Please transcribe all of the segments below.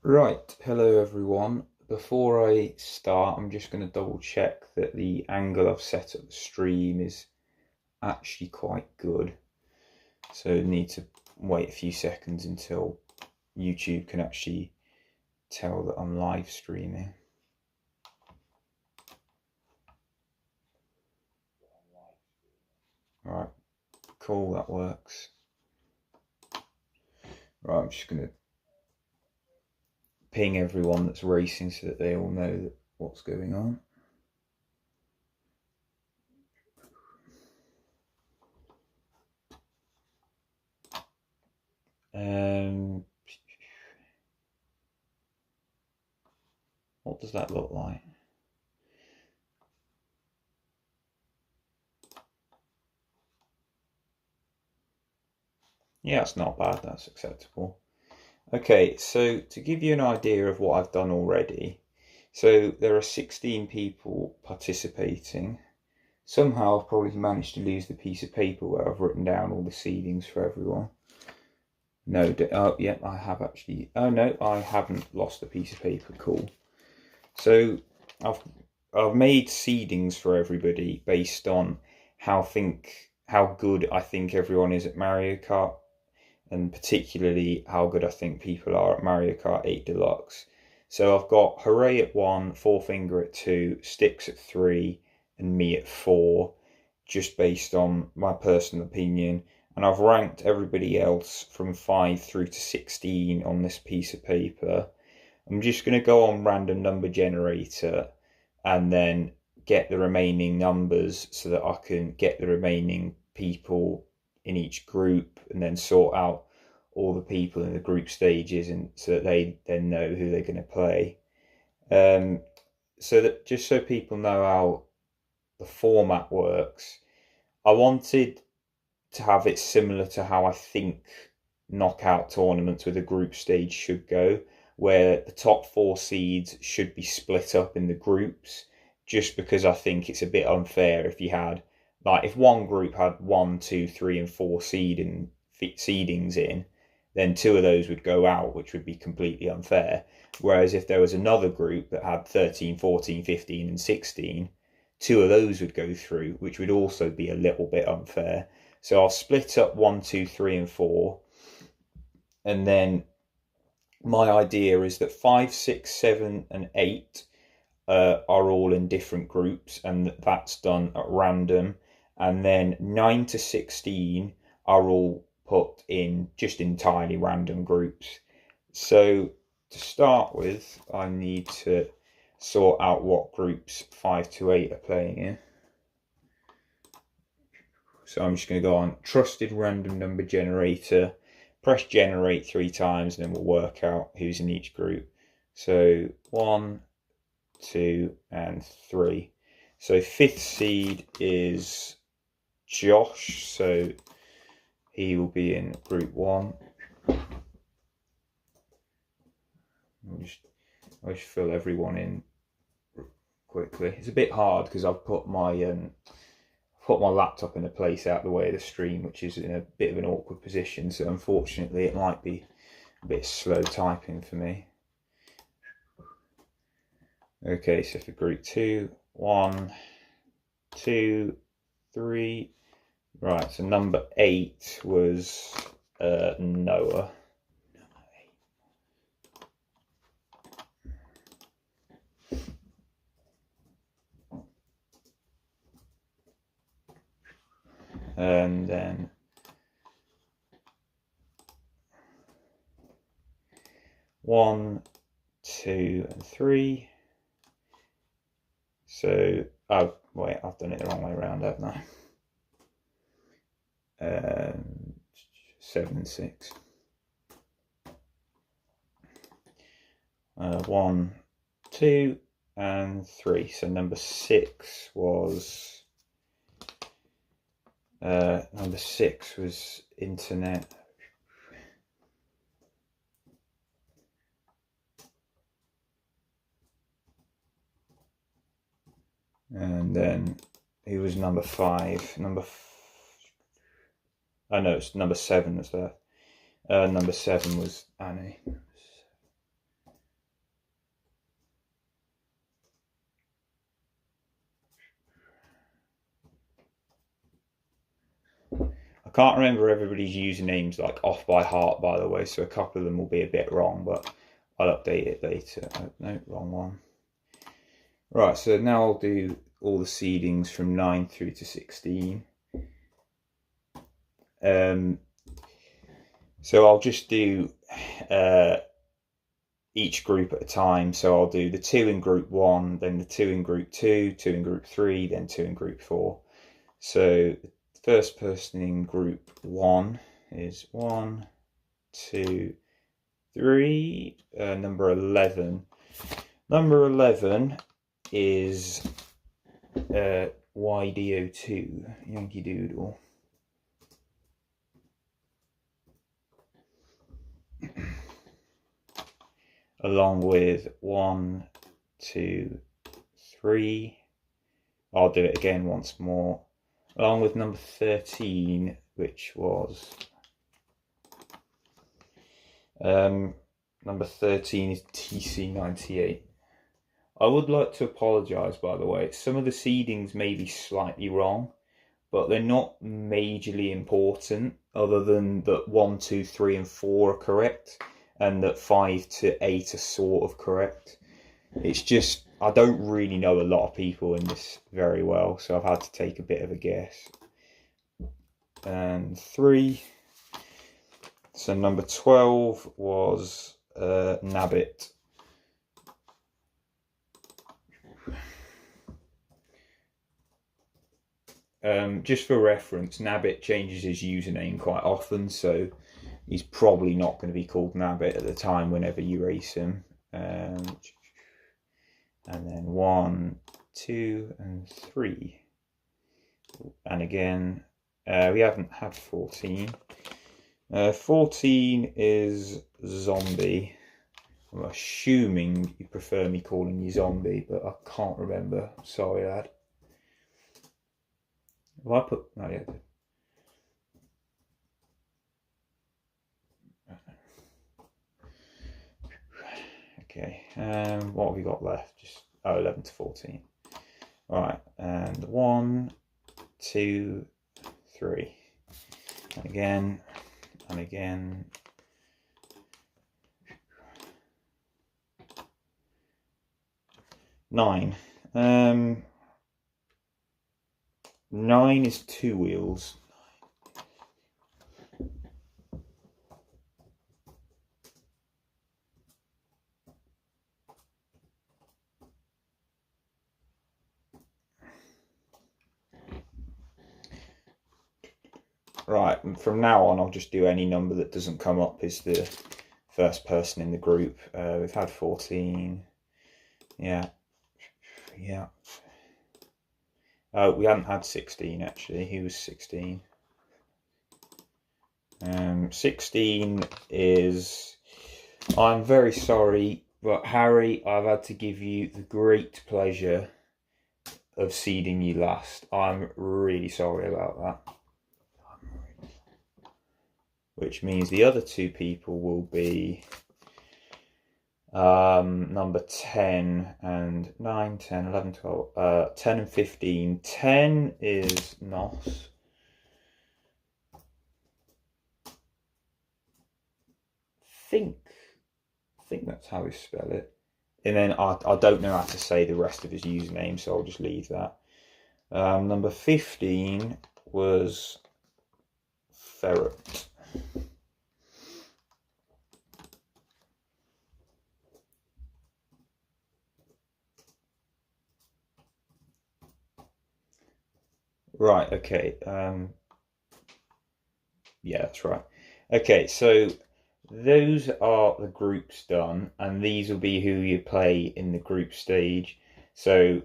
Right, hello everyone. Before I start, I'm just going to double check that the angle I've set up the stream is actually quite good. So I need to wait a few seconds until YouTube can actually tell that I'm live streaming. Right, cool, that works. Right, I'm just going to ping everyone that's racing so that they all know what's going on. What does that look like? Yeah, that's not bad, that's acceptable. Okay, so to give you an idea of what I've done already, so there are 16 people participating. Somehow I've probably managed to lose the piece of paper where I've written down all the seedings for everyone. No, oh yeah, I have actually, oh no, I haven't lost the piece of paper, cool. So I've made seedings for everybody based on how good I think everyone is at Mario Kart, and particularly how good I think people are at Mario Kart 8 Deluxe. So I've got Hooray at 1, Four Finger at 2, Sticks at 3, and me at 4, just based on my personal opinion. And I've ranked everybody else from 5 through to 16 on this piece of paper. I'm just going to go on random number generator and then get the remaining numbers so that I can get the remaining people in each group and then sort out all the people in the group stages, and so that they then know who they're going to play. So that just so people know how the format works, I wanted to have it similar to how I think knockout tournaments with a group stage should go, where the top 4 seeds should be split up in the groups, just because I think it's a bit unfair if you had, like, if one group had 1, 2, 3, and 4 seedings in, then 2 of those would go out, which would be completely unfair. Whereas if there was another group that had 13, 14, 15, and 16, 2 of those would go through, which would also be a little bit unfair. So I'll split up 1, 2, 3, and 4. And then my idea is that 5, 6, 7, and 8 are all in different groups, and that's done at random. And then 9 to 16 are all put in just entirely random groups. So to start with, I need to sort out what groups 5 to 8 are playing in. So I'm just going to go on trusted random number generator, press generate 3 times, and then we'll work out who's in each group. So 1, 2, and 3. So 5th seed is Josh, so he will be in group 1. I'll just fill everyone in quickly. It's a bit hard because I've put my laptop in a place out of the way of the stream, which is in a bit of an awkward position, so unfortunately it might be a bit slow typing for me. Okay, so for group 2, 1, 2, 3. Right, so number 8 was Noah. And then 1, 2, and 3. So, oh wait, I've done it the wrong way around, haven't I? 7 and 6. 1, 2, and 3. So number 6 was internet. And then he was number 5. Oh no, it's number 7 was there. Number 7 was Annie. can't remember everybody's usernames like off by heart, by the way, so a couple of them will be a bit wrong, but I'll update it later. Oh, no, wrong one. Right, so now I'll do all the seedings from 9 through to 16. So I'll just do each group at a time. So I'll do the 2 in group 1, then the 2 in group 2, 2 in group 3, then 2 in group 4. So the first person in group 1 is 1, 2, 3, number 11. Number 11 is YDO2, Yankee Doodle. Along with 1, 2, 3. I'll do it again once more. Along with number 13, which was number 13 is TC98. I would like to apologise, by the way. Some of the seedings may be slightly wrong, but they're not majorly important, other than that 1, 2, 3 and 4 are correct, and that 5 to 8 are sort of correct. It's just, I don't really know a lot of people in this very well, so I've had to take a bit of a guess. And 3. So number 12 was Nabbit. Just for reference, Nabbit changes his username quite often, so he's probably not going to be called Nabbit at the time whenever you race him. And then 1, 2 and 3. And again, we haven't had 14. 14 is Zombie. I'm assuming you prefer me calling you Zombie, but I can't remember. Sorry, lad. Have I put... Oh, yeah, I did. Okay, what have we got left? Just 11 to 14. Alright, and 1, 2, 3. And again, and again. 9. 9 is 2 wheels. Right, and from now on I'll just do any number that doesn't come up as the first person in the group. We've had 14. Yeah. We hadn't had 16 actually. He was 16. 16 is... I'm very sorry, but Harry, I've had to give you the great pleasure of seeding you last. I'm really sorry about that. Which means the other 2 people will be number 10 and 9, 10, 11, 12, 10 and 15. 10 is Nos. I think that's how we spell it. And then I don't know how to say the rest of his username, so I'll just leave that. Number 15 was Ferret. Right, okay. Yeah, that's right. Okay, so those are the groups done, and these will be who you play in the group stage. So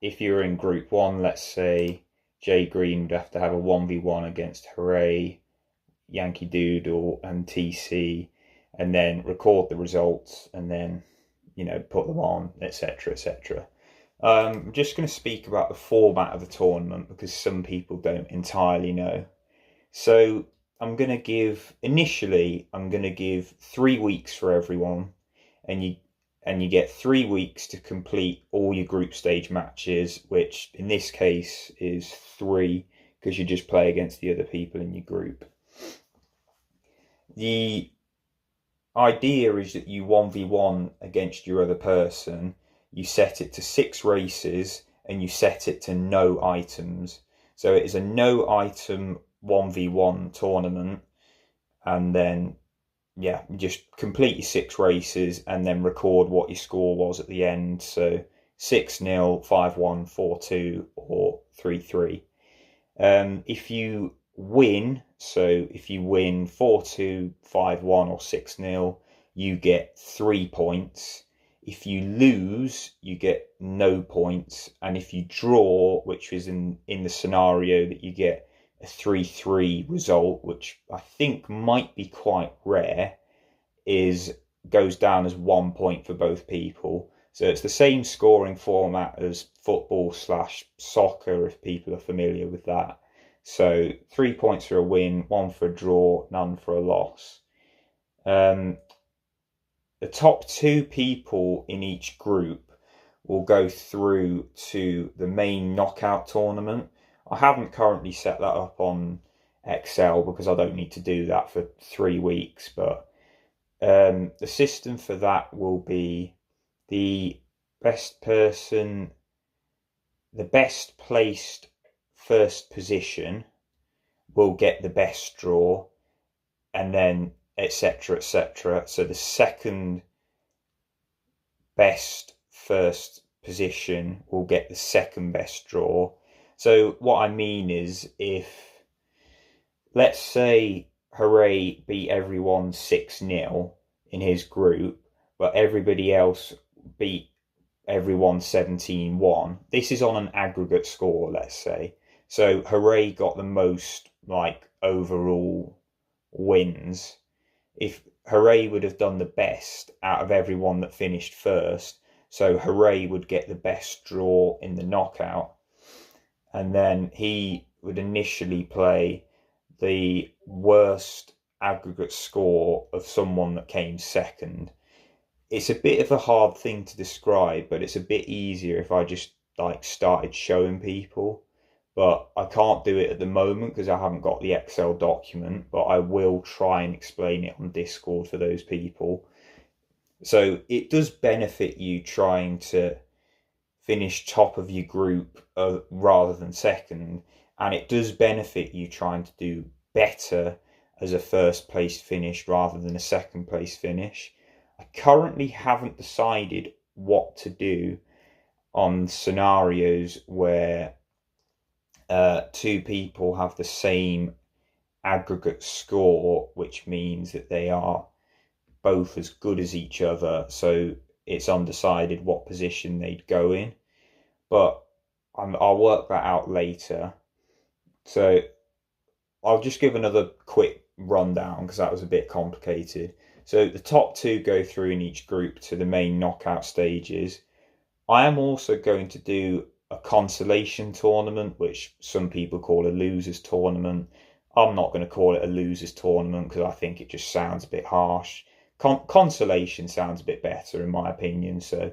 if you're in group 1, let's say Jay Green would have to have a 1v1 against Hooray, Yankee Doodle and TC, and then record the results and then, you know, put them on, etc, etc. I'm just going to speak about the format of the tournament because some people don't entirely know. So I'm going to give, initially, I'm going to give 3 weeks for everyone, and you get 3 weeks to complete all your group stage matches, which in this case is 3, because you just play against the other people in your group. The idea is that you 1v1 against your other person. You set it to 6 races and you set it to no items. So it is a no item 1v1 tournament, and then just complete your 6 races and then record what your score was at the end. So 6-0, 5-1, 4-2 or 3-3. If you win, so if you win 4-2, 5-1 or 6-0, you get 3 points. If you lose, you get no points. And if you draw, which is in the scenario that you get a 3-3 result, which I think might be quite rare, goes down as 1 point for both people. So it's the same scoring format as football/soccer, if people are familiar with that. So 3 points for a win, 1 for a draw, none for a loss. The top 2 people in each group will go through to the main knockout tournament. I haven't currently set that up on Excel because I don't need to do that for 3 weeks, but the system for that will be the best placed first position will get the best draw, and then etc. etc. So the second best first position will get the second best draw. So what I mean is, if, let's say, Hooray beat everyone 6-0 in his group, but everybody else beat everyone 17-1. This is on an aggregate score, let's say. So Hooray got the most overall wins. If Hooray would have done the best out of everyone that finished first, so Hooray would get the best draw in the knockout, and then he would initially play the worst aggregate score of someone that came second. It's a bit of a hard thing to describe, but it's a bit easier if I just started showing people. But I can't do it at the moment because I haven't got the Excel document, but I will try and explain it on Discord for those people. So it does benefit you trying to finish top of your group rather than second, and it does benefit you trying to do better as a first place finish rather than a second place finish. I currently haven't decided what to do on scenarios where 2 people have the same aggregate score, which means that they are both as good as each other, so it's undecided what position they'd go in, but I'll work that out later. So I'll just give another quick rundown because that was a bit complicated. So the top 2 go through in each group to the main knockout stages. I am also going to do a consolation tournament, which some people call a losers tournament. I'm not going to call it a losers tournament because I think it just sounds a bit harsh. Consolation sounds a bit better in my opinion. So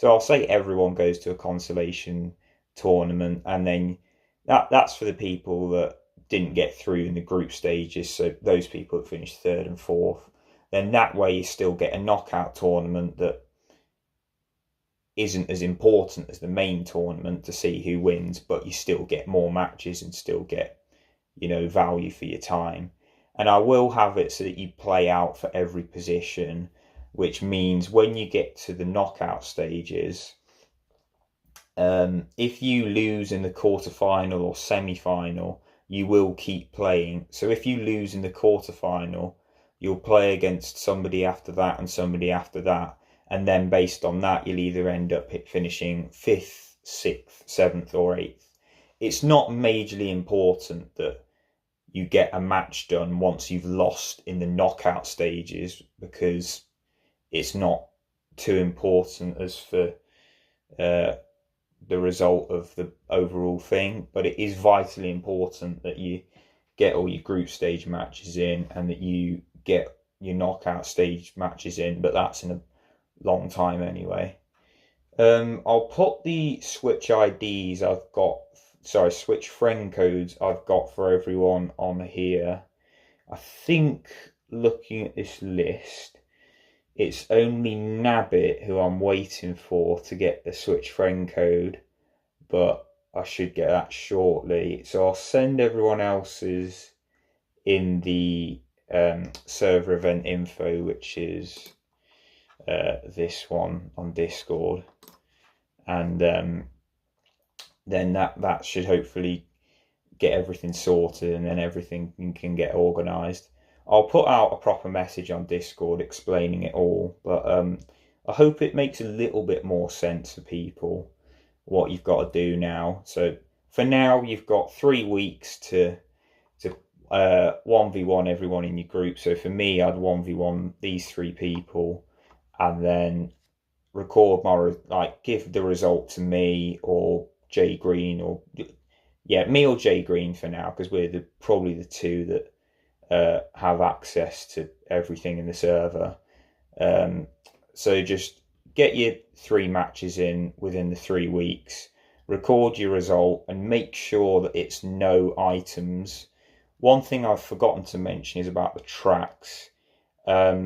I'll say everyone goes to a consolation tournament, and then that's for the people that didn't get through in the group stages. So those people that finished 3rd and 4th. Then that way you still get a knockout tournament that isn't as important as the main tournament to see who wins, but you still get more matches and still get, value for your time. And I will have it so that you play out for every position, which means when you get to the knockout stages, if you lose in the quarterfinal or semi-final, you will keep playing. So if you lose in the quarterfinal, you'll play against somebody after that and somebody after that. And then based on that, you'll either end up finishing 5th, 6th, 7th or 8th. It's not majorly important that you get a match done once you've lost in the knockout stages, because it's not too important as for the result of the overall thing. But it is vitally important that you get all your group stage matches in and that you get your knockout stage matches in, but that's in a long time anyway. I'll put the Switch IDs I've got Switch friend codes I've got for everyone on here. I think looking at this list, it's only Nabbit who I'm waiting for to get the Switch friend code, but I should get that shortly. So I'll send everyone else's in the server event info, which is this one on Discord, and then that should hopefully get everything sorted, and then everything can get organised. I'll put out a proper message on Discord explaining it all, but I hope it makes a little bit more sense for people what you've got to do now. So for now, you've got 3 weeks to 1v1 everyone in your group. So for me, I'd 1v1 these 3 people, and then record give the result to me or Jay Green, or me or Jay Green for now, because we're probably the 2 that have access to everything in the server. So just get your 3 matches in within the 3 weeks, record your result, and make sure that it's no items. One thing I've forgotten to mention is about the tracks.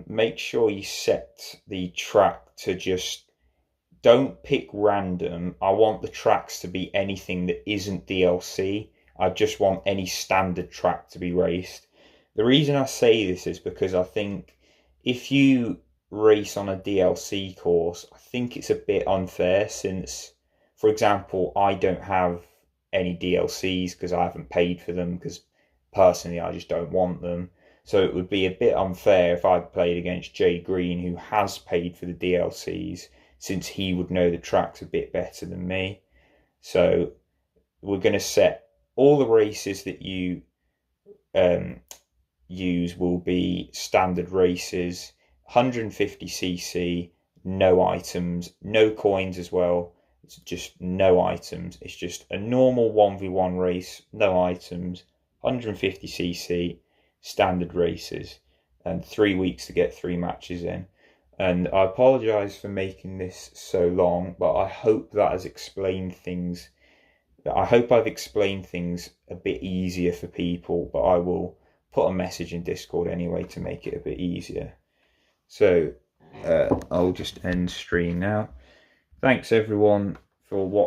Make sure you set the track to just, don't pick random. I want the tracks to be anything that isn't DLC. I just want any standard track to be raced. The reason I say this is because I think if you race on a DLC course, I think it's a bit unfair, since, for example, I don't have any DLCs because I haven't paid for them, because personally I just don't want them. So it would be a bit unfair if I played against Jay Green, who has paid for the DLCs, since he would know the tracks a bit better than me. So we're going to set all the races that you use will be standard races, 150cc, no items, no coins as well. It's just no items. It's just a normal 1v1 race, no items, 150cc, standard races, and 3 weeks to get 3 matches in. And I apologise for making this so long, but I hope that has explained things. I hope I've explained things a bit easier for people, but I will put a message in Discord anyway to make it a bit easier. So I'll just end stream now. Thanks everyone for watching.